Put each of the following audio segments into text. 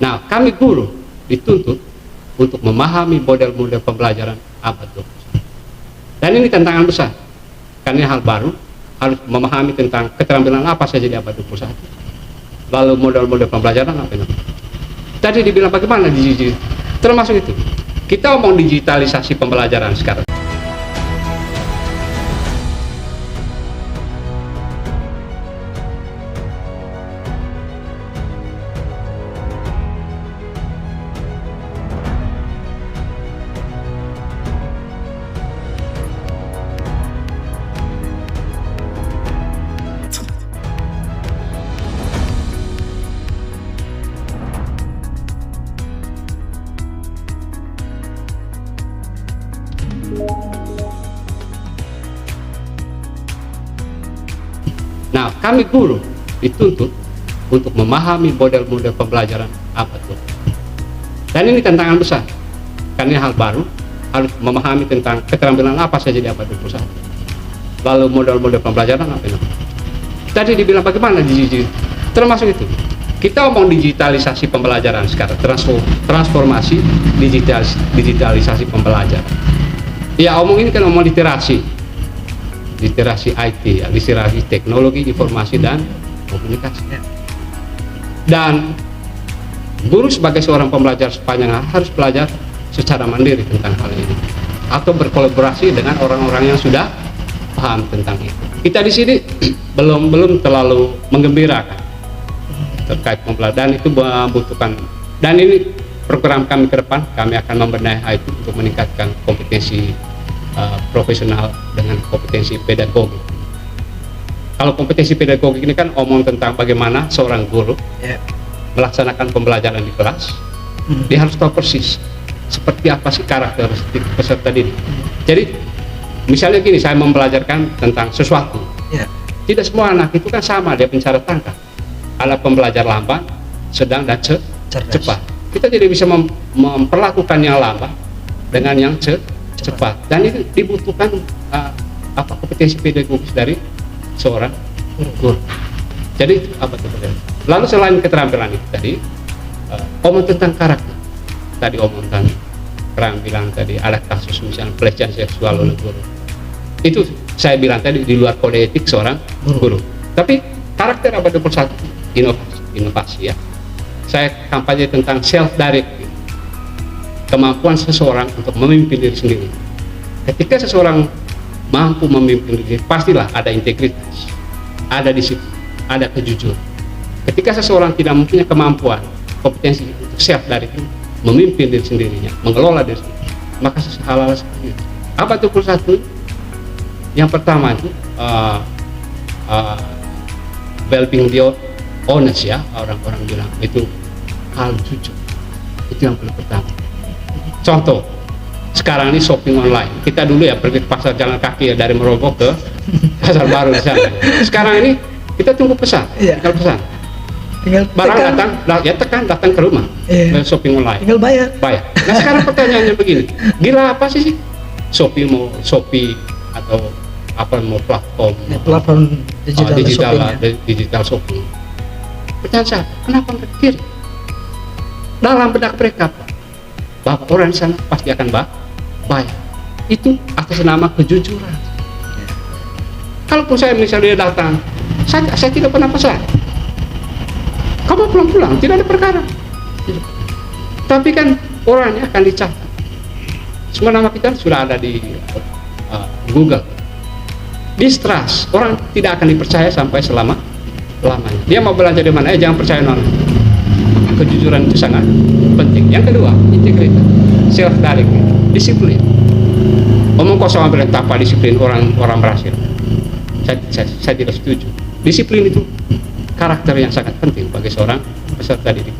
Nah, kami guru dituntut untuk memahami model-model pembelajaran abad 21. Dan ini tantangan besar, karena ini hal baru, harus memahami tentang keterampilan apa saja di abad 21. Lalu model-model pembelajaran apa itu? Tadi dibilang bagaimana digital, termasuk itu. Kita ngomong digitalisasi pembelajaran sekarang. Nah, kami guru dituntut untuk memahami model-model pembelajaran abad 21. Dan ini tantangan besar, karena ini hal baru, harus memahami tentang keterampilan apa saja di abad 21. Lalu model-model pembelajaran apa itu? Tadi dibilang bagaimana digital, termasuk itu. Kita ngomong digitalisasi pembelajaran sekarang, transformasi digitalisasi pembelajaran. Ya, omong ini kan omong literasi IT, ya, literasi teknologi informasi dan komunikasi. Dan guru sebagai seorang pembelajar sepanjang harus belajar secara mandiri tentang hal ini, atau berkolaborasi dengan orang-orang yang sudah paham tentang itu. Kita di sini belum terlalu menggembirakan terkait pembelajaran, itu membutuhkan, dan ini program kami ke depan, kami akan membenahi IT untuk meningkatkan kompetensi profesional dengan kompetensi pedagogi. Kalau kompetensi pedagogi ini kan omong tentang bagaimana seorang guru melaksanakan pembelajaran di kelas. Dia harus tahu persis seperti apa sih karakteristik peserta didik. Jadi misalnya gini, saya mempelajarkan tentang sesuatu, tidak semua anak itu kan sama dia pencara tangkap. Ada pembelajar lambat, sedang, dan cepat. Kita tidak bisa memperlakukan yang lambat dengan yang cepat, dan itu dibutuhkan kompetensi pedagogis dari seorang guru. Jadi apa itu? Lalu selain keterampilan itu tadi, omong tentang karakter. Tadi omong tentang keterampilan tadi, ada kasus misalnya pelecehan seksual oleh guru. Itu saya bilang tadi di luar kode etik seorang guru. Tapi karakter abad 21 inovasi ya. Saya kampanye tentang self direct. Kemampuan seseorang untuk memimpin diri sendiri. Ketika seseorang mampu memimpin diri, pastilah ada integritas, ada disiplin, ada kejujuran. Ketika seseorang tidak mempunyai kemampuan, kompetensi untuk self direct, memimpin diri sendirinya, mengelola diri sendiri, maka hal-hal seperti itu. Abad 21 yang pertama itu well-being the honest, ya, orang-orang bilang itu hal jujur. Itu yang paling pertama. Contoh, sekarang ini shopping online. Kita dulu ya pergi ke pasar jalan kaki ya, dari Meroboh ke Pasar Baru di sana. Sekarang ini kita tunggu pesan, tinggal pesan. Barang datang ke rumah. Shopping online. Tinggal bayar. Nah, sekarang pertanyaannya begini, gila apa sih Shopee mau Shopee atau apa mau platform digital shopping? Pertanyaan saya, kenapa mereka kiri? Dalam benak mereka bahwa orang di sana pasti akan bayar. Itu atas nama kejujuran. Kalaupun saya misalnya dia datang, saya tidak pernah pesan, kamu pulang-pulang, tidak ada perkara. Tapi kan orangnya akan dicatat. Semua nama kita sudah ada di Google. Distrust, orang tidak akan dipercaya sampai lamanya. Dia mau belanja di mana? Jangan percaya nona. Kejujuran itu sangat penting. Yang kedua, integritas, self direct, disiplin. Omong kosong ambil tanpa disiplin orang berhasil. Saya tidak setuju. Disiplin itu karakter yang sangat penting bagi seorang peserta didik.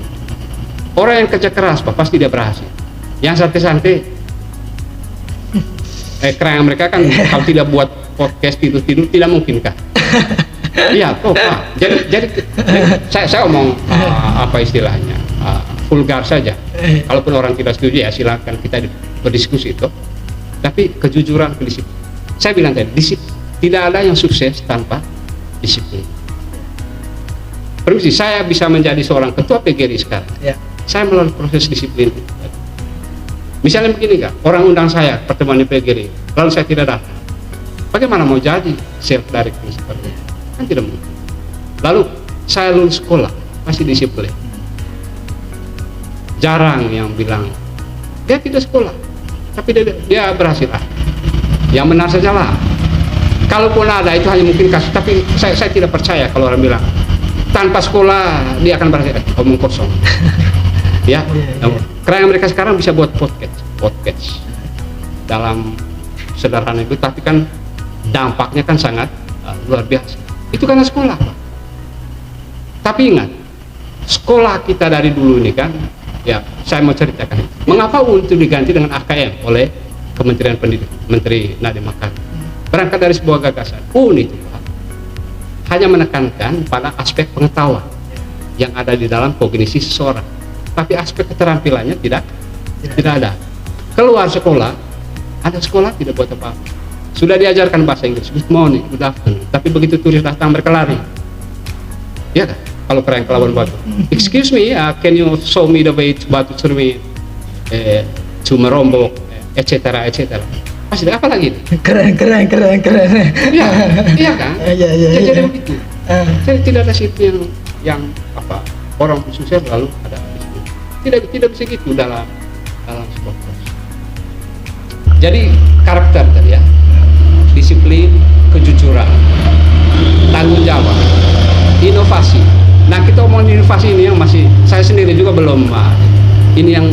Orang yang kerja keras pasti dia berhasil. Yang santai-santai, kerang mereka kan kalau tidak buat podcast tidur tidak mungkin kah? Iya, Pak. Jadi saya omong apa istilahnya, vulgar saja. Kalaupun orang tidak setuju ya silakan kita berdiskusi itu. Tapi kejujuran, kedisiplinan. Saya bilang tadi, tidak ada yang sukses tanpa disiplin. Permisi, saya bisa menjadi seorang ketua PGRI sekarang. saya melalui proses disiplin. Misalnya begini Kak, orang undang saya pertemuan di PGRI, lalu saya tidak datang. Bagaimana mau jadi self directing seperti itu? Kan tidak mungkin. Lalu saya lulus sekolah, masih disiplin. Jarang yang bilang dia tidak sekolah, tapi dia berhasil. Yang benar saja lah. Kalaupun ada itu hanya mungkin kasus, tapi saya tidak percaya kalau orang bilang tanpa sekolah dia akan berhasil. Omong kosong. Ya, karena mereka sekarang bisa buat podcast dalam sederhana itu, tapi kan dampaknya kan sangat luar biasa. Itu karena sekolah, Pak. Tapi ingat, sekolah kita dari dulu ini kan, ya saya mau ceritakan mengapa untuk diganti dengan AKM oleh Kementerian Pendidikan, Menteri Nadiem Makarim. Berangkat dari sebuah gagasan itu Pak, hanya menekankan pada aspek pengetahuan yang ada di dalam kognisi seseorang, tapi aspek keterampilannya tidak ada. Keluar sekolah, ada sekolah tidak buat apa-apa. Sudah diajarkan bahasa Inggris, good morning, good afternoon, tapi begitu turis datang mereka lari. Ya kan? Kalau keren ke Labuan Batu, excuse me, can you show me the way to Batu Cermin, to Merombok, etc. Pasti apa lagi? Keren. Iya, iya kan? Jadi begitu. Jadi tidak ada situ yang apa orang khususnya lalu ada. Tidak bisa gitu dalam sebuah proses. Jadi karakter tadi ya, disiplin, kejujuran, tanggung jawab, inovasi. Nah kita omongin inovasi ini yang masih saya sendiri juga belum ini yang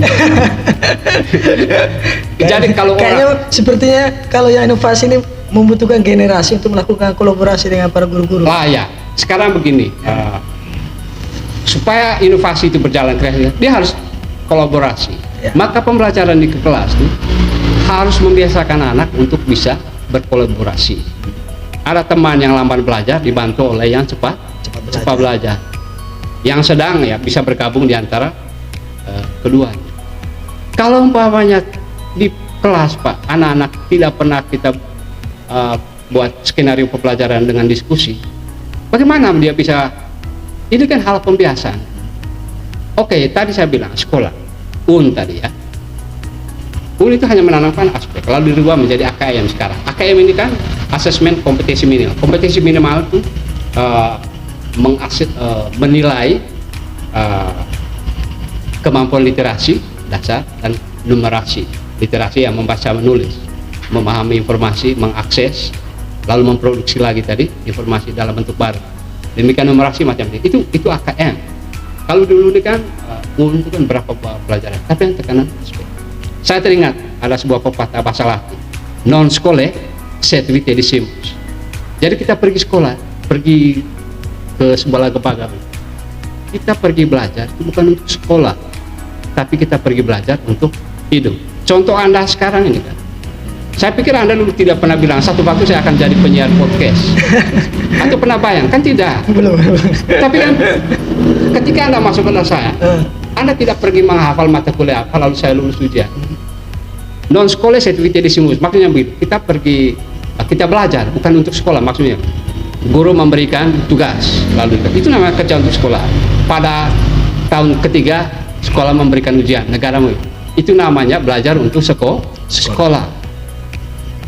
jadi kalau kayaknya orang sepertinya kalau yang inovasi ini membutuhkan generasi untuk melakukan kolaborasi dengan para guru-guru. Ya sekarang begini, supaya inovasi itu berjalan kreatif, dia harus kolaborasi. Maka pembelajaran di kelas itu harus membiasakan anak untuk bisa berkolaborasi. Ada teman yang lambat belajar dibantu oleh yang cepat belajar. Yang sedang ya bisa bergabung di antara keduanya. Kalau umpamanya di kelas Pak, anak-anak tidak pernah kita buat skenario pembelajaran dengan diskusi, bagaimana dia bisa? Ini kan hal pembiasaan. Oke, tadi saya bilang sekolah, tadi ya. Itu hanya menanamkan aspek, lalu dirubah menjadi AKM sekarang. AKM ini kan asesmen kompetensi minimal. Kompetensi minimal itu menilai kemampuan literasi dasar dan numerasi. Literasi yang membaca menulis, memahami informasi, mengakses, lalu memproduksi lagi tadi informasi dalam bentuk baru. Demikian numerasi macam itu AKM. Kalau dulu ini kan itu kan berapa pelajaran, tapi yang tekanan aspek. Saya teringat ada sebuah pepatah bahasa Latin, non scholae sed vitae decimus. Jadi kita pergi sekolah, pergi ke sebuah lembaga, kita pergi belajar itu bukan untuk sekolah, tapi kita pergi belajar untuk hidup. Contoh Anda sekarang ini kan, saya pikir Anda dulu tidak pernah bilang satu waktu saya akan jadi penyiar podcast. Atau pernah bayang? Kan tidak. Belum. Tapi kan ketika Anda masuk ke saya, Anda tidak pergi menghafal mata kuliah apa lalu saya lulus ujian. Non scholae sed vitae decimus. Maksudnya begitu. Kita belajar bukan untuk sekolah, maksudnya. Guru memberikan tugas lalu itu namanya kerja untuk sekolah. Pada tahun ketiga sekolah memberikan ujian negaramu. Itu namanya belajar untuk sekolah.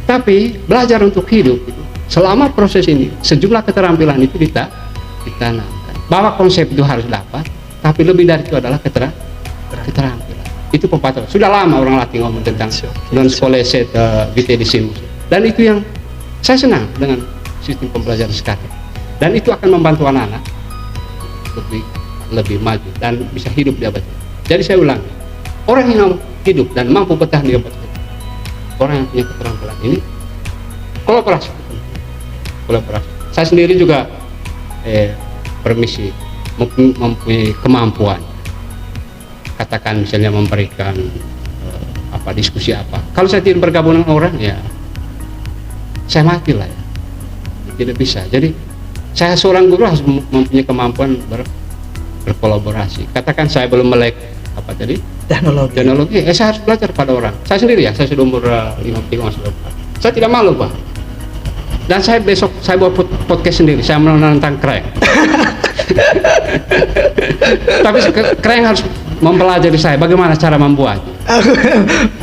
Tapi belajar untuk hidup itu, selama proses ini sejumlah keterampilan itu ditanamkan. Bahwa konsep itu harus dapat, tapi lebih dari itu adalah keterampilan. Itu pepatah. Sudah lama orang Latin ngomong tentang non scholae sed vitae decimus. Dan itu yang saya senang dengan sistem pembelajaran sekarang. Dan itu akan membantu anak-anak lebih maju dan bisa hidup di abad ini. Jadi saya ulang, orang yang hidup dan mampu bertahan di abad ini, orang yang punya keterampilan ini kolaborasi. Saya sendiri juga permisi mempunyai kemampuan, katakan misalnya memberikan diskusi apa. Kalau saya tidak bergabung dengan orang ya saya mati lah ya. Tidak bisa. Jadi saya seorang guru harus mempunyai kemampuan berkolaborasi. Katakan saya belum melek teknologi. Saya harus belajar pada orang. Saya sendiri ya, saya sudah umur 53. Saya tidak malu Pak. Dan saya besok saya buat podcast sendiri. Saya menantang Kreng. Tapi Kreng harus mempelajari saya bagaimana cara membuatnya.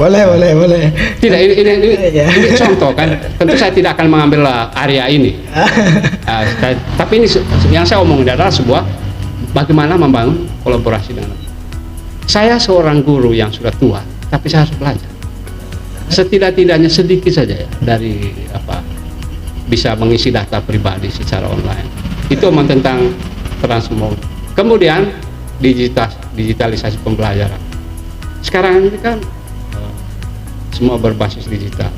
boleh. Tidak, ini Ya. contoh kan. Tentu saya tidak akan mengambil area ini. Tapi ini yang saya omongin adalah sebuah bagaimana membangun kolaborasi dengan. Saya seorang guru yang sudah tua, tapi saya harus belajar. Setidak-tidaknya sedikit saja ya dari bisa mengisi data pribadi secara online. Itu omong tentang transformasi. Kemudian digitalisasi pembelajaran. Sekarang ini kan semua berbasis digital.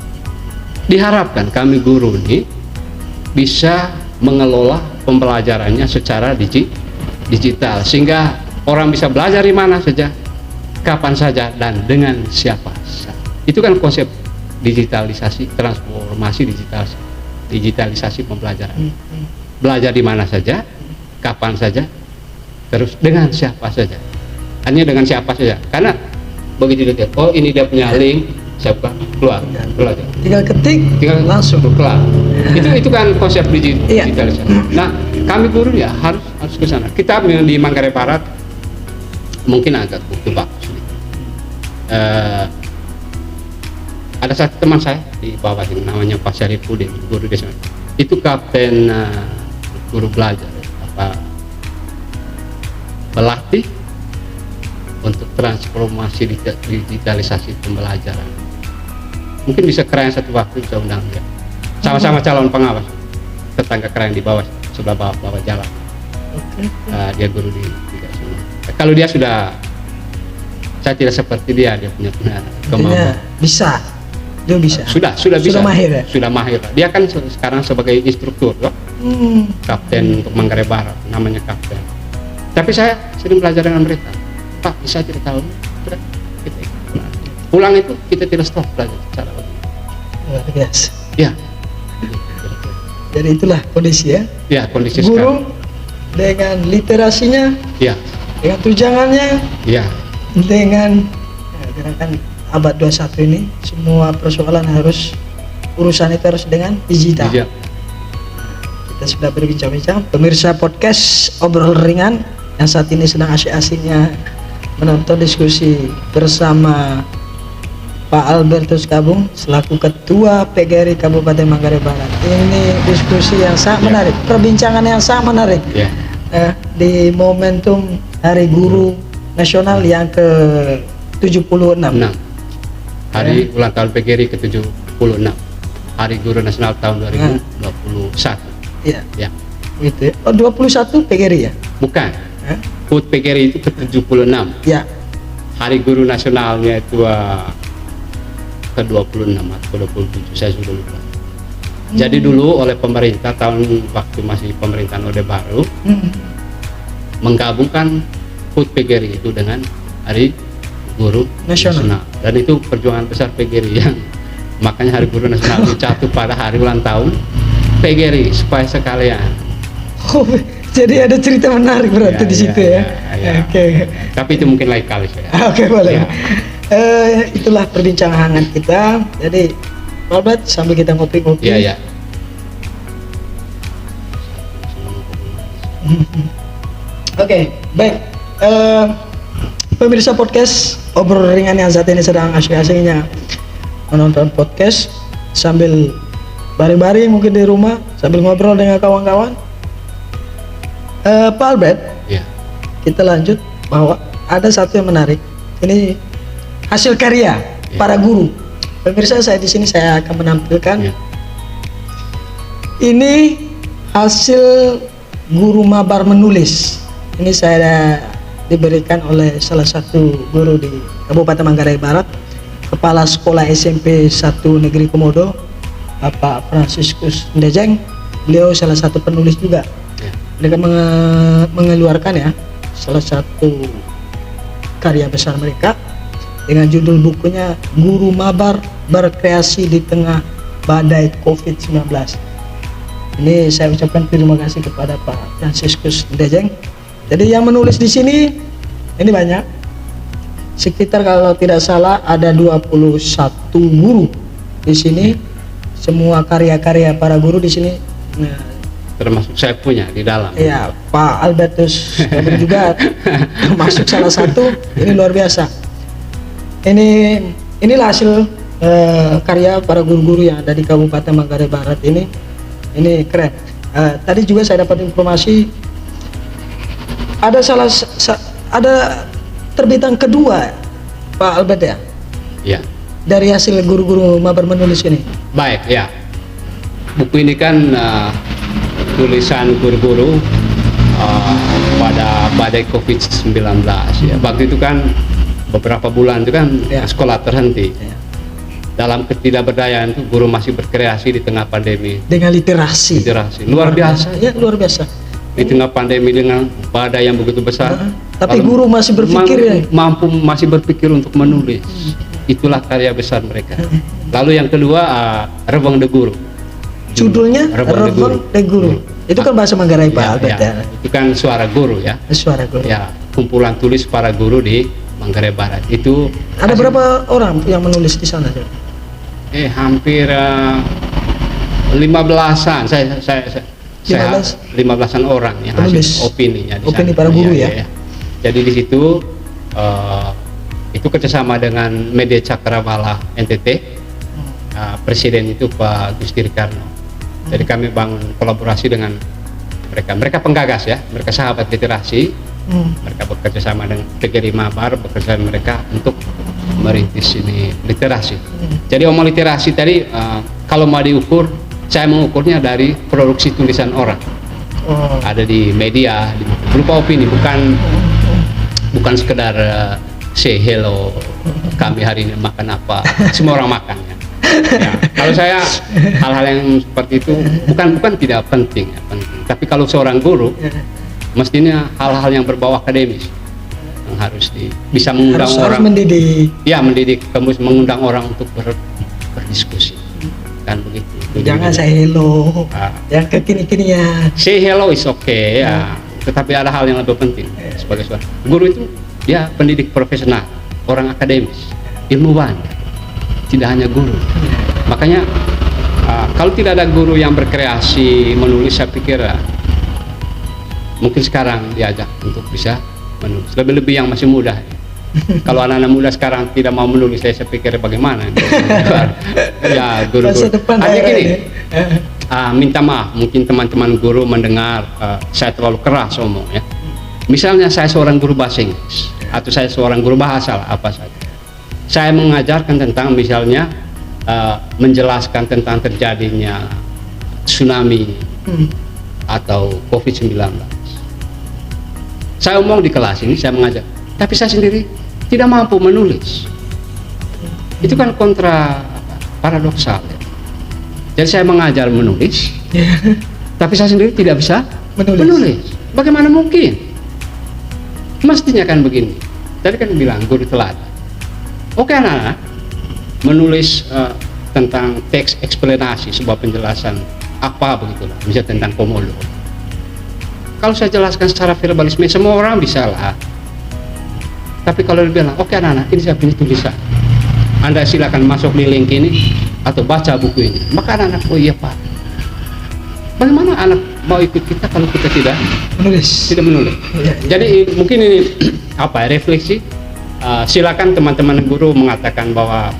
Diharapkan kami guru ini bisa mengelola pembelajarannya secara digital sehingga orang bisa belajar di mana saja, kapan saja, dan dengan siapa saja. Itu kan konsep digitalisasi, transformasi digitalisasi pembelajaran. Belajar di mana saja, kapan saja, terus dengan siapa saja. Hanya dengan siapa saja. Karena begitu dia, oh ini dia punya link, saya buka, keluar. Tinggal ketik, langsung keluar. Itu kan konsep digitalisasi. Nah, kami guru ya harus ke sana. Kita di Manggarai Barat mungkin agak butuh waktu. Ada satu teman saya di bawah ini namanya Pak Syarifudin, guru di sana. Itu kapten guru belajar, pelatih untuk transformasi digitalisasi pembelajaran. Mungkin bisa keren satu waktu bisa undang dia. Sama-sama calon pengawas, tetangga keren di bawah sebelah bawah jalan. Dia guru di sana. Kalau dia sudah, saya tidak seperti dia punya kemampuan. Dia bisa. Sudah bisa. Mahir ya? Sudah mahir. Dia kan sekarang sebagai instruktur, kapten untuk Manggarai Barat, namanya kapten. Tapi saya sering belajar dengan mereka. Pak, bisa tidak tahu? Sudah, kita pulang itu kita tidak stop belajar secara luar biasa. Ya. Jadi itulah kondisi ya. Ya, kondisi guru sekarang. Dengan literasinya. Ya. Dengan tunjangannya. Ya. Dengan gerakan abad 21 ini semua persoalan urusan itu harus dengan digital. Iya. Kita sudah berbincang-bincang, pemirsa podcast Obrol Ringan yang saat ini sedang asik-asiknya menonton diskusi bersama Pak Albertus Kabung selaku Ketua PGRI Kabupaten Manggarai Barat. Ini diskusi yang sangat menarik, perbincangan yang sangat menarik di momentum Hari Guru Nasional yang ke-76. Hari ulang tahun PGRI ke-76, Hari Guru Nasional tahun 2021. Iya. Ya. Gitu ya. Oh, 21 PGRI ya? Bukan. HUT PGRI itu ke-76. Ya. Hari Guru Nasionalnya itu ke-26 atau ke-27, saya sudah lupa. Jadi dulu oleh pemerintah waktu masih pemerintahan Orde Baru menggabungkan HUT PGRI itu dengan Hari Guru Nasional. Dan itu perjuangan besar PGRI yang makanya Hari Guru Nasional itu jatuh pada hari ulang tahun PGRI supaya sekalian. Oh, jadi ada cerita menarik berarti di situ ya. Oke. Tapi itu mungkin lain kali saya. Oke, boleh. Itulah perbincangan hangat kita. Jadi, Albert sambil kita ngopi-ngopi. Iya. Oke, baik. Pemirsa podcast Obrol Ringan yang saat ini sedang asyik-asyiknya menonton podcast sambil baring-baring mungkin di rumah sambil ngobrol dengan kawan-kawan. Pak Albert, kita lanjut bahwa ada satu yang menarik. Ini hasil karya para guru. Pemirsa, saya di sini saya akan menampilkan. Ini hasil guru mabar menulis. Ini saya diberikan oleh salah satu guru di Kabupaten Manggarai Barat, Kepala Sekolah SMP 1 Negeri Komodo, Bapak Franciscus Ndejeng. Beliau salah satu penulis juga. Mereka mengeluarkan ya salah satu karya besar mereka dengan judul bukunya Guru Mabar Berkreasi di Tengah Badai COVID-19. Ini saya ucapkan terima kasih kepada Pak Franciscus Ndejeng. Jadi yang menulis di sini ini banyak, sekitar kalau tidak salah ada 21 guru di sini. Semua karya-karya para guru di sini termasuk saya punya di dalam. Ya, Pak Albertus Gabriel juga termasuk salah satu. Ini luar biasa. Inilah hasil karya para guru-guru yang ada di Kabupaten Manggarai Barat ini. Ini keren. Tadi juga saya dapat informasi ada ada terbitan kedua, Pak Albert ya? Ya. Dari hasil guru-guru mabar menulis ini. Baik, ya. Buku ini kan tulisan guru-guru pada badai COVID-19 ya. Waktu itu kan beberapa bulan itu kan Ya. sekolah terhenti. Ya. Dalam ketidakberdayaan itu guru masih berkreasi di tengah pandemi. Dengan literasi. Luar biasa. Ya, luar biasa. Di tengah pandemi dengan badai yang begitu besar. Tapi lalu guru masih berpikir ya. masih berpikir untuk menulis. Itulah karya besar mereka. Lalu yang kedua Rebang de Guru. Judulnya Rebang de Guru. Itu kan bahasa Manggarai Pak Albert ya. Itu kan suara guru ya. Suara guru. Ya, kumpulan tulis para guru di Manggarai Barat. Itu Ada berapa orang yang menulis di sana? hampir 15-an. Saya 15-an orang yang Penulis. hasil opininya di Opini sana. para guru ya. Jadi di situ itu kerjasama dengan Media Cakrawala NTT. Presiden itu Pak Gusti Ricardo. Jadi kami bangun kolaborasi dengan mereka. Mereka penggagas ya, mereka sahabat literasi. Mereka bekerja sama dengan PGRI Mabar, bekerja sama mereka untuk merintis ini literasi. Jadi omong literasi tadi kalau mau diukur, saya mengukurnya dari produksi tulisan orang. Ada di media, berupa opini, bukan sekedar say hello, kami hari ini makan apa, semua orang makan ya. Ya, kalau saya hal-hal yang seperti itu bukan tidak penting, ya, penting. Tapi kalau seorang guru, mestinya hal-hal yang berbau akademis yang harus bisa mengundang orang. Harus mendidik. Ya, mendidik, kemudian mengundang orang untuk berdiskusi. Kan begitu. Jangan saya hello. Yang kekini-kinian. Say hello is okay ya. Tetapi ada hal yang lebih penting sebagai seorang guru itu dia pendidik profesional, orang akademis, ilmuwan. Tidak hanya guru. Makanya kalau tidak ada guru yang berkreasi menulis, saya pikir mungkin sekarang diajak untuk bisa menulis. Lebih-lebih yang masih muda. Kalau anak-anak muda sekarang tidak mau menulis, saya pikir bagaimana? Ya guru-guru. Hanya gini, minta maaf, mungkin teman-teman guru mendengar saya terlalu keras omong ya. Misalnya saya seorang guru bahasa Inggris atau saya seorang guru bahasa lah, apa saja. Saya mengajarkan tentang misalnya menjelaskan tentang terjadinya tsunami atau COVID-19. Saya omong di kelas ini, saya mengajar, tapi saya sendiri tidak mampu menulis. Itu kan paradoksal ya. Jadi saya mengajar menulis, tapi saya sendiri tidak bisa menulis. Bagaimana mungkin? Mestinya kan begini. Tadi kan bilang guru teladan. Oke anak-anak, menulis tentang teks eksplanasi, sebuah penjelasan apa begitulah, misalnya tentang Komodo. Kalau saya jelaskan secara verbalisme, semua orang bisa lah. Tapi kalau dia bilang, oke anak-anak, ini saya punya tulisan, Anda silakan masuk di link ini atau baca buku ini. Maka anak-anak, oh iya Pak. Bagaimana anak mau ikut kita kalau kita tidak menulis? Jadi mungkin ini refleksi. Silakan teman-teman guru mengatakan bahwa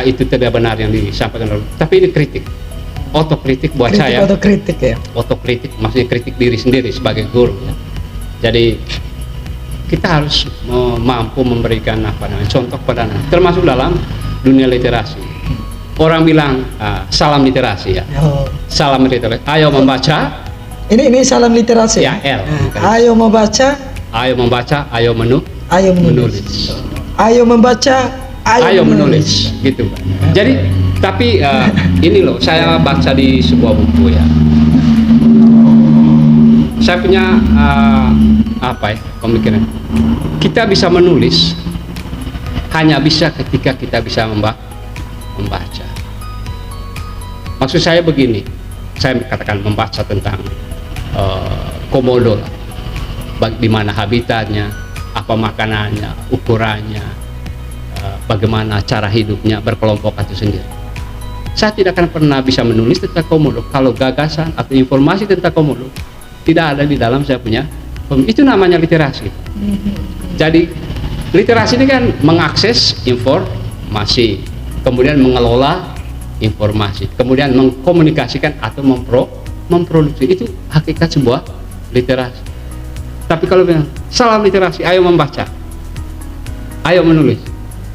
itu tidak benar yang disampaikan dulu. Tapi ini kritik, otokritik buat saya. Otokritik ya. Otokritik, maksudnya kritik diri sendiri sebagai guru. Ya. Jadi kita harus mampu memberikan contoh pada anak, termasuk dalam dunia literasi. Orang bilang salam literasi ya. Salam literasi. Ayo membaca. Ini salam literasi. Ya, L. Ayo membaca. Ayo membaca. Ayo menulis. Ayo membaca, ayo menulis. Gitu Pak. Jadi tapi ini loh, saya baca di sebuah buku ya. Saya punya pemikiran. Kita bisa menulis hanya bisa ketika kita bisa membaca. Maksud saya begini, saya katakan membaca tentang komodo lah. Di mana habitatnya, apa makanannya, ukurannya, bagaimana cara hidupnya, berkelompok itu sendiri. Saya tidak akan pernah bisa menulis tentang komodo kalau gagasan atau informasi tentang komodo tidak ada di dalam saya punya. Itu namanya literasi. Jadi literasi ini kan mengakses informasi, kemudian mengelola informasi, kemudian mengkomunikasikan atau memproduksi. Itu hakikat sebuah literasi. Tapi kalau bilang salam literasi, ayo membaca, ayo menulis,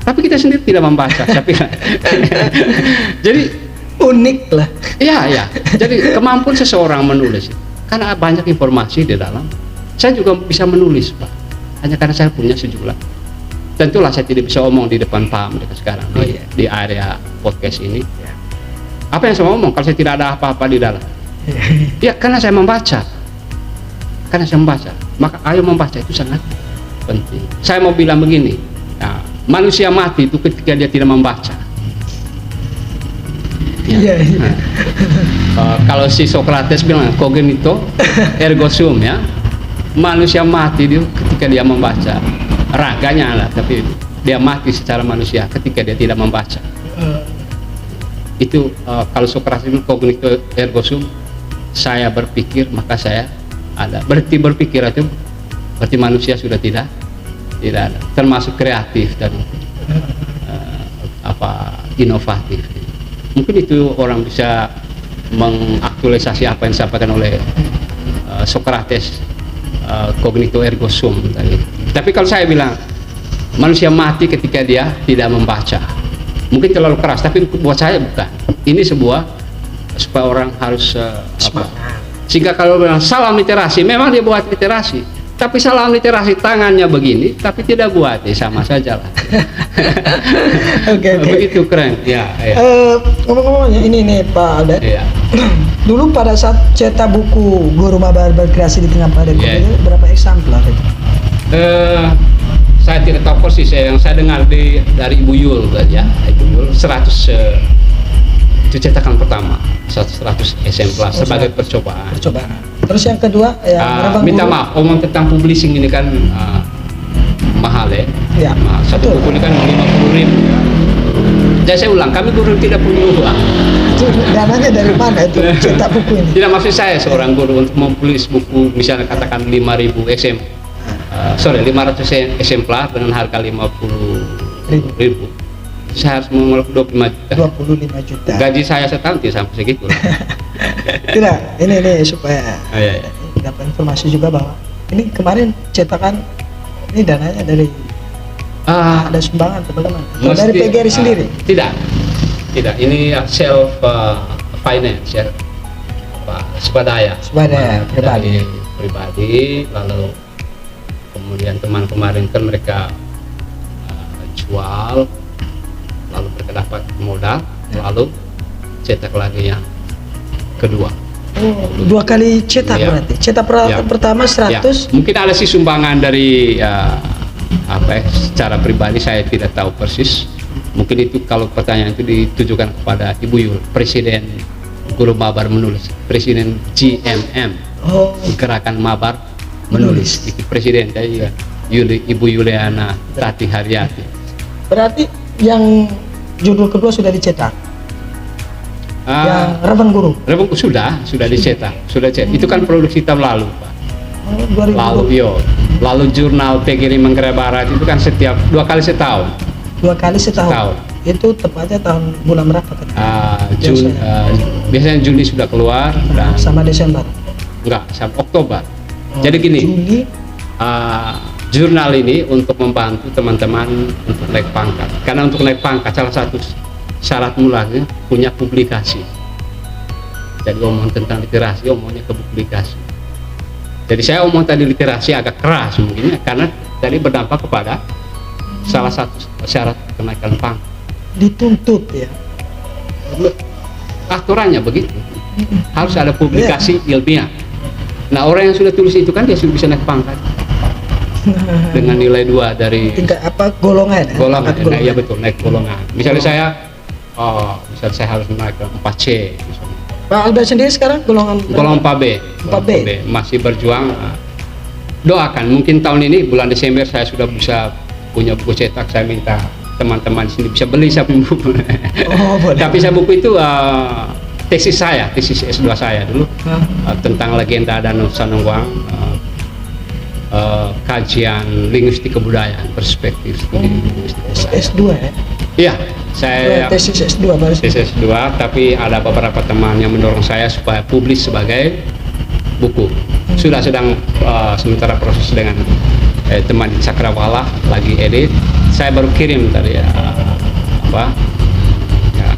tapi kita sendiri tidak membaca. Tapi jadi Unik lah. ya jadi kemampuan seseorang menulis karena banyak informasi di dalam. Saya juga bisa menulis, Pak, hanya karena saya punya sejumlah. Tentulah saya tidak bisa omong di depan Pak mereka sekarang di area podcast ini. Apa yang saya ngomong kalau saya tidak ada apa-apa di dalam? Ya karena saya membaca. Karena saya membaca, maka ayo membaca itu sangat penting. Saya mau bilang begini, nah, manusia mati itu ketika dia tidak membaca. Iya. Kalau si Socrates bilang cognito ergo sum, ya, manusia mati dia ketika dia membaca. Raganya lah, tapi dia mati secara manusia ketika dia tidak membaca. Itu kalau Socrates bilang cognito ergo sum, saya berpikir maka saya ada. Berarti berpikir itu berarti manusia sudah tidak ada, termasuk kreatif dan inovatif. Mungkin itu orang bisa mengaktualisasi apa yang disampaikan oleh Socrates, cognito ergo sum tadi. Tapi kalau saya bilang manusia mati ketika dia tidak membaca, mungkin terlalu keras, tapi buat saya bukan. Ini sebuah supaya orang harus sehingga kalau bilang salam literasi, memang dia buat literasi, tapi salam literasi tangannya begini, tapi tidak buat, ya sama saja lah. Oke. Begitu keren, ya. Ngomong-ngomong ini nih Pak Albert. Ya. Dulu pada saat cetak buku Guru Mabar Berkreasi di Tengah Badai Ya. itu berapa eksemplar itu? Saya tidak tahu persis, yang saya dengar dari Ibu Yul, ya, Ibu Yul 100 itu cetakan pertama 100 eksemplar sebagai percobaan. Terus yang kedua minta maaf, omong tentang publishing ini kan mahal ya. Ya, mahal. Satu buku ini kan 50.000. Jadi saya ulang, kami guru tidak punya uang. Itu dananya dari mana itu cetak buku ini? Tidak, maksud saya seorang guru untuk mempublish buku misalnya katakan 500 eksemplar dengan harga 50.000. Saya harus mengeluarkan 25 juta. Gaji saya setahun tidak sampai segitu. Tidak, ini supaya iya. dapat informasi juga bahwa ini kemarin cetakan ini dananya dari ada sumbangan atau bagaimana? Atau dari PGRI sendiri? Tidak. Ini self finance, ya, swadaya pribadi. Lalu kemudian teman kemarin kan mereka jual, lalu mereka dapat modal, lalu cetak lagi yang kedua. Dua kali cetak berarti. Cetak pertama 100. Ya. Mungkin ada sih sumbangan dari secara pribadi saya tidak tahu persis. Mungkin itu kalau pertanyaan itu ditujukan kepada Ibu Yul, Presiden Guru Mabar Menulis, Presiden GMM, Gerakan Mabar Menulis. Itu Presiden dari Ibu Yuliana Tati Haryati. Berarti yang judul kedua sudah dicetak. Yang Rebeng Guru. Rebeng sudah dicetak. Itu kan produksi tahun lalu, Pak. 2000. Lalu jurnal PGRI Manggarai Barat itu kan setiap 2 kali setahun. 2 kali setahun. Itu tepatnya bulan berapa? Biasanya Juni sudah keluar dan sama Desember. Enggak, sampai Oktober. Jadi gini. Juni. Jurnal ini untuk membantu teman-teman untuk naik pangkat. Karena untuk naik pangkat salah satu syarat mulanya punya publikasi. Jadi omong tentang literasi, omongnya ke publikasi. Jadi saya omong tadi literasi agak keras mungkin ya, karena tadi berdampak kepada salah satu syarat kenaikan pangkat. Dituntut ya. Aturannya begitu. Harus ada publikasi ilmiah. Nah, orang yang sudah tulis itu kan dia sudah bisa naik pangkat. Dengan nilai 2 dari tingkat golongan. Golongan. Nah, iya betul, naik golongan. Misalnya saya harus naik ke 4C misalnya. Pak Albert sendiri sekarang golongan 4B. 4B. Masih berjuang. Doakan mungkin tahun ini bulan Desember saya sudah bisa punya buku cetak. Saya minta teman-teman di sini bisa beli samping buku. Oh, boleh. Tapi saya buku itu tesis S2 saya dulu tentang legenda Danau Sanongwang, kajian linguistik kebudayaan, perspektif studi linguistik kebudayaan. S2 ya? Iya, saya tesis S2 baru. tesis S2, tapi ada beberapa teman yang mendorong saya supaya publis sebagai buku. Sudah sedang sementara proses dengan teman di Cakrawala lagi edit. Saya baru kirim tadi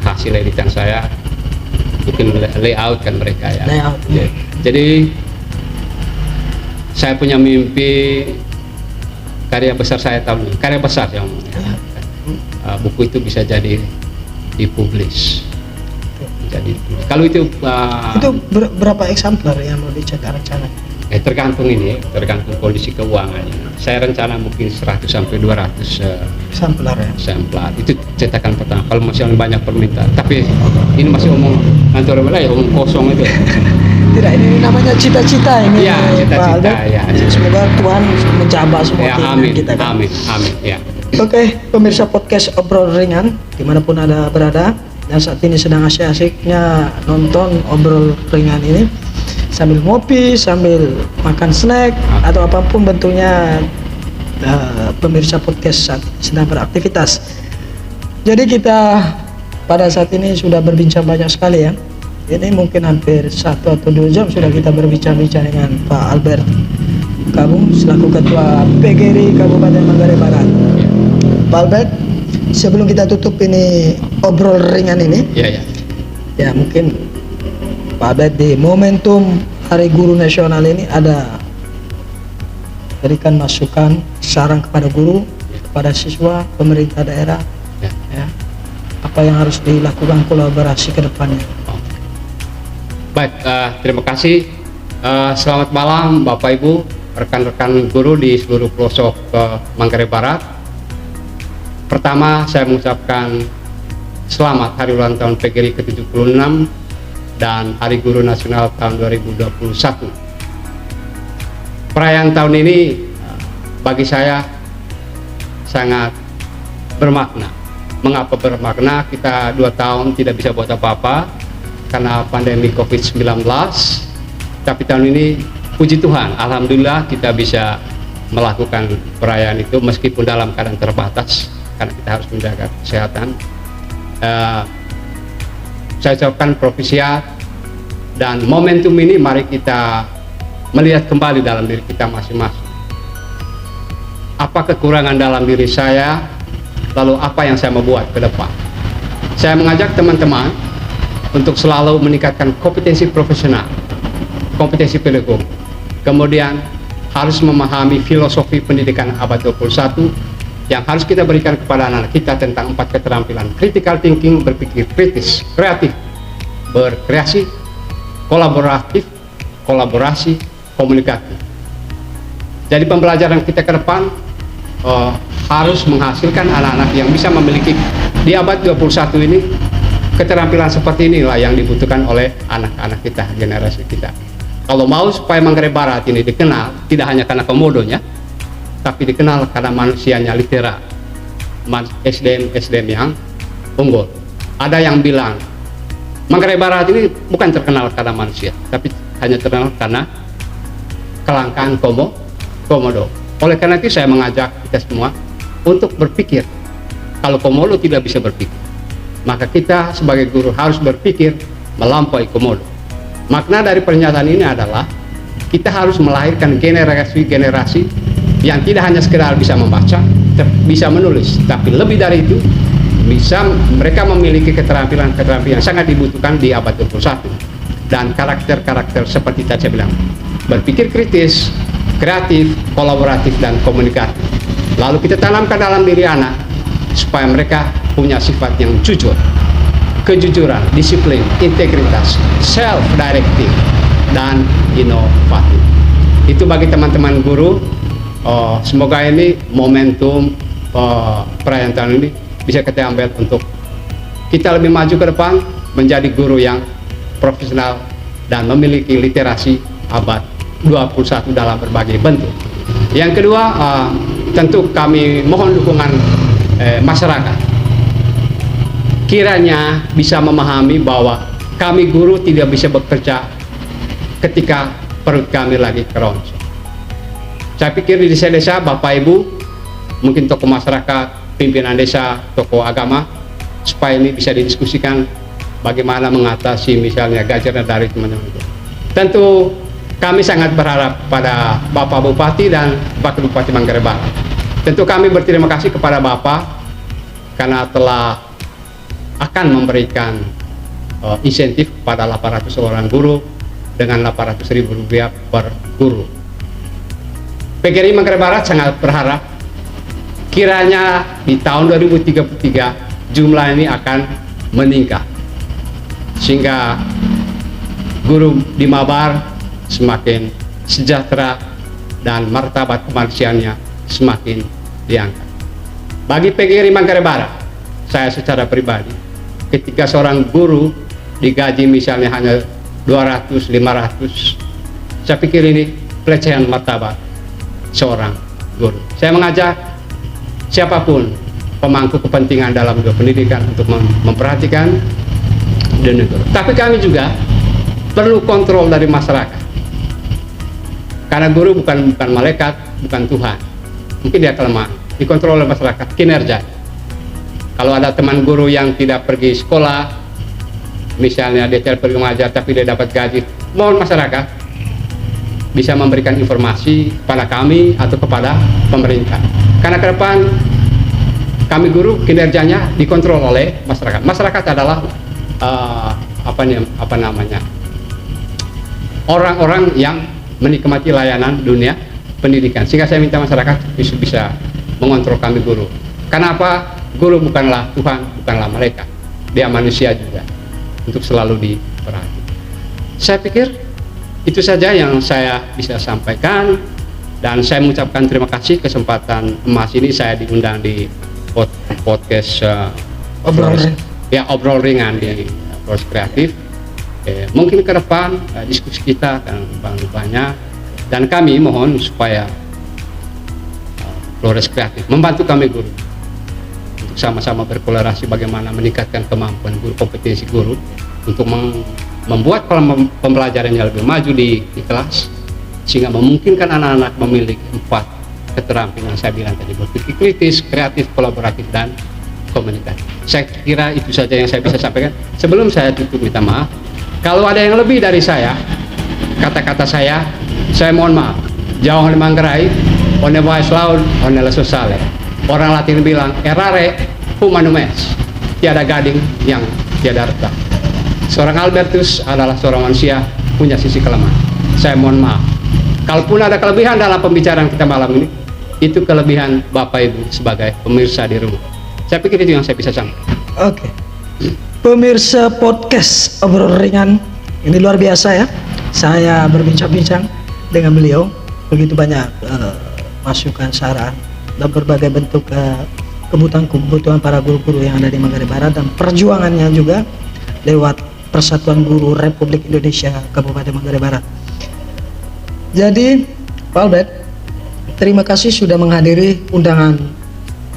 hasil editan saya, bikin layout kan mereka ya. Layout. Jadi saya punya mimpi karya besar saya tahun ini, karya besar yang buku itu bisa jadi dipublish. Jadi kalau itu berapa eksemplar yang mau dicetak rencana? Tergantung kondisi keuangannya. Saya rencana mungkin 100 sampai 200 Eksemplar ya. eksemplar. Itu cetakan pertama. Kalau masih banyak permintaan. Tapi ini masih omong kantor ya, omong kosong itu. Tidak, ini namanya cita-cita ini. Iya, cita-cita ya. Semoga Tuhan menjabah semua Ya, keinginan amin, kita kan. amin, amin. Ya. Oke, pemirsa podcast Obrol Ringan dimanapun Anda berada dan saat ini sedang asyik-asyiknya nonton Obrol Ringan ini sambil ngopi, sambil makan snack atau apapun bentuknya pemirsa podcast saat sedang beraktivitas. Jadi kita pada saat ini sudah berbincang banyak sekali ya. Ini mungkin hampir 1 atau 2 jam sudah kita berbincang-bincang dengan Pak Albert Kabung selaku Ketua PGRI Kabupaten Manggarai Barat. Pak Albert, sebelum kita tutup ini obrol ringan ini, ya mungkin Pak Albert di momentum Hari Guru Nasional ini ada berikan masukan, saran kepada guru, kepada siswa, pemerintah daerah, ya, apa yang harus dilakukan kolaborasi ke depannya. Baik, terima kasih. Selamat malam Bapak Ibu, rekan-rekan guru di seluruh pelosok Manggarai Barat. Pertama, saya mengucapkan selamat Hari Ulang Tahun PGRI ke-76 dan Hari Guru Nasional tahun 2021. Perayaan tahun ini bagi saya sangat bermakna. Mengapa bermakna? Kita 2 tahun tidak bisa buat apa-apa karena pandemi COVID-19, tapi tahun ini puji Tuhan, alhamdulillah kita bisa melakukan perayaan itu meskipun dalam keadaan terbatas karena kita harus menjaga kesehatan. Saya ucapkan propisiat, dan momentum ini mari kita melihat kembali dalam diri kita masing-masing. Apa kekurangan dalam diri saya, lalu apa yang saya mau buat ke depan. Saya mengajak teman-teman untuk selalu meningkatkan kompetensi profesional, kompetensi pedagog, kemudian harus memahami filosofi pendidikan abad 21 yang harus kita berikan kepada anak-anak kita tentang 4 keterampilan: critical thinking, berpikir kritis, kreatif, berkreasi, kolaboratif, kolaborasi, komunikatif. Jadi pembelajaran kita ke depan harus menghasilkan anak-anak yang bisa memiliki di abad 21 ini keterampilan seperti inilah yang dibutuhkan oleh anak-anak kita, generasi kita. Kalau mau supaya Manggarai Barat ini dikenal tidak hanya karena komodonya, tapi dikenal karena manusianya literat, SDM yang unggul. Ada yang bilang Manggarai Barat ini bukan terkenal karena manusia, tapi hanya terkenal karena kelangkaan komodo. Oleh karena itu saya mengajak kita semua untuk berpikir. Kalau komodo tidak bisa berpikir, maka kita sebagai guru harus berpikir melampaui komodo. Makna dari pernyataan ini adalah kita harus melahirkan generasi-generasi yang tidak hanya sekedar bisa membaca, bisa menulis, tapi lebih dari itu mereka memiliki keterampilan yang sangat dibutuhkan di abad 21. Dan karakter-karakter seperti tadi saya bilang, berpikir kritis, kreatif, kolaboratif, dan komunikatif. Lalu kita tanamkan dalam diri anak supaya mereka punya sifat yang jujur, kejujuran, disiplin, integritas, self-directive, dan inovatif. Itu bagi teman-teman guru. Semoga ini momentum perayaan tahun ini bisa kita ambil untuk kita lebih maju ke depan, menjadi guru yang profesional dan memiliki literasi abad 21 dalam berbagai bentuk. Yang kedua, tentu kami mohon dukungan masyarakat kiranya bisa memahami bahwa kami guru tidak bisa bekerja ketika perut kami lagi keroncong. Saya pikir di desa-desa, Bapak Ibu, mungkin tokoh masyarakat, pimpinan desa, tokoh agama, supaya ini bisa didiskusikan bagaimana mengatasi misalnya gajarnya dari teman-teman itu. Tentu kami sangat berharap pada Bapak Bupati dan Wakil Bupati Manggarai Barat. Tentu kami berterima kasih kepada Bapak karena telah akan memberikan insentif kepada 800 orang guru dengan Rp800.000 per guru. PGRI Manggarai Barat sangat berharap kiranya di tahun 2033 jumlah ini akan meningkat sehingga guru di Mabar semakin sejahtera dan martabat kemanusiaannya semakin diangkat. Bagi PGRI Manggarai Barat, saya secara pribadi, ketika seorang guru digaji misalnya hanya 200, 500, saya pikir ini pelecehan martabat seorang guru. Saya mengajak siapapun pemangku kepentingan dalam dunia pendidikan untuk memperhatikan dunia guru. Tapi kami juga perlu kontrol dari masyarakat. Karena guru bukan malaikat, bukan Tuhan. Mungkin dia kelemahan. Dikontrol oleh masyarakat, kinerja. Kalau ada teman guru yang tidak pergi sekolah, misalnya dia tidak pergi mengajar tapi dia dapat gaji, mohon masyarakat bisa memberikan informasi kepada kami atau kepada pemerintah. Karena ke depan kami guru kinerjanya dikontrol oleh masyarakat. Masyarakat adalah orang-orang yang menikmati layanan dunia pendidikan. Sehingga saya minta masyarakat bisa mengontrol kami guru. Karena apa? Guru bukanlah Tuhan, bukanlah malaikat. Dia manusia juga, untuk selalu diperhatikan. Saya pikir itu saja yang saya bisa sampaikan, dan saya mengucapkan terima kasih kesempatan emas ini saya diundang di podcast obrol ringan di Flores Kreatif. Mungkin ke depan diskusi kita akan banyak, dan kami mohon supaya Flores Kreatif membantu kami guru untuk sama-sama berkolaborasi bagaimana meningkatkan kemampuan guru, kompetensi guru untuk membuat pembelajaran yang lebih maju di kelas, sehingga memungkinkan anak-anak memiliki 4 keterampilan saya bilang tadi: berpikir kritis, kreatif, kolaboratif, dan komunikatif. Saya kira itu saja yang saya bisa sampaikan. Sebelum saya tutup, minta maaf kalau ada yang lebih dari saya, kata-kata saya mohon maaf. Jauh di Manggarai, one wise laud, one lesu sale. Orang Latin bilang errare humanum est, tiada gading yang tiada retak. Seorang Albertus adalah seorang manusia punya sisi kelemahan. Saya mohon maaf. Kalaupun ada kelebihan dalam pembicaraan kita malam ini, itu kelebihan Bapak Ibu sebagai pemirsa di rumah. Saya pikir itu yang saya bisa sampaikan. Oke. Pemirsa podcast obrol ringan ini luar biasa ya. Saya berbincang-bincang dengan beliau, begitu banyak masukan, saran dan berbagai bentuk kebutuhan para guru-guru yang ada di Manggarai Barat, dan perjuangannya juga lewat Persatuan Guru Republik Indonesia Kabupaten Manggarai Barat. Jadi Pak Albert, terima kasih sudah menghadiri undangan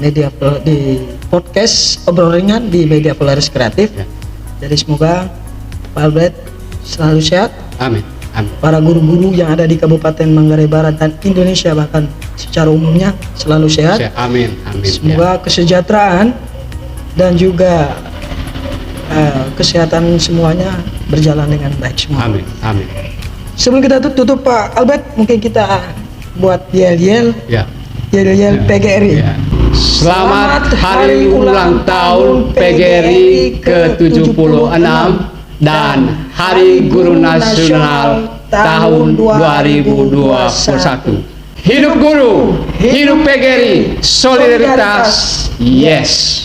media di podcast obrol ringan di Media Polaris Kreatif. Jadi semoga Pak Albert selalu sehat. Amin. Amin. Para guru-guru yang ada di Kabupaten Manggarai Barat dan Indonesia bahkan secara umumnya selalu sehat. Amin. Amin. Semoga kesejahteraan dan juga kesehatan semuanya berjalan dengan baik semua. Amin. Amin. Sebelum kita tutup Pak Albert, mungkin kita buat yel-yel. Ya. Yel-yel PGRI. Ya. Selamat hari ulang tahun PGRI ke-76 dan Hari Guru Nasional tahun 2021. Hidup guru, hidup PGRI, solidaritas, yes.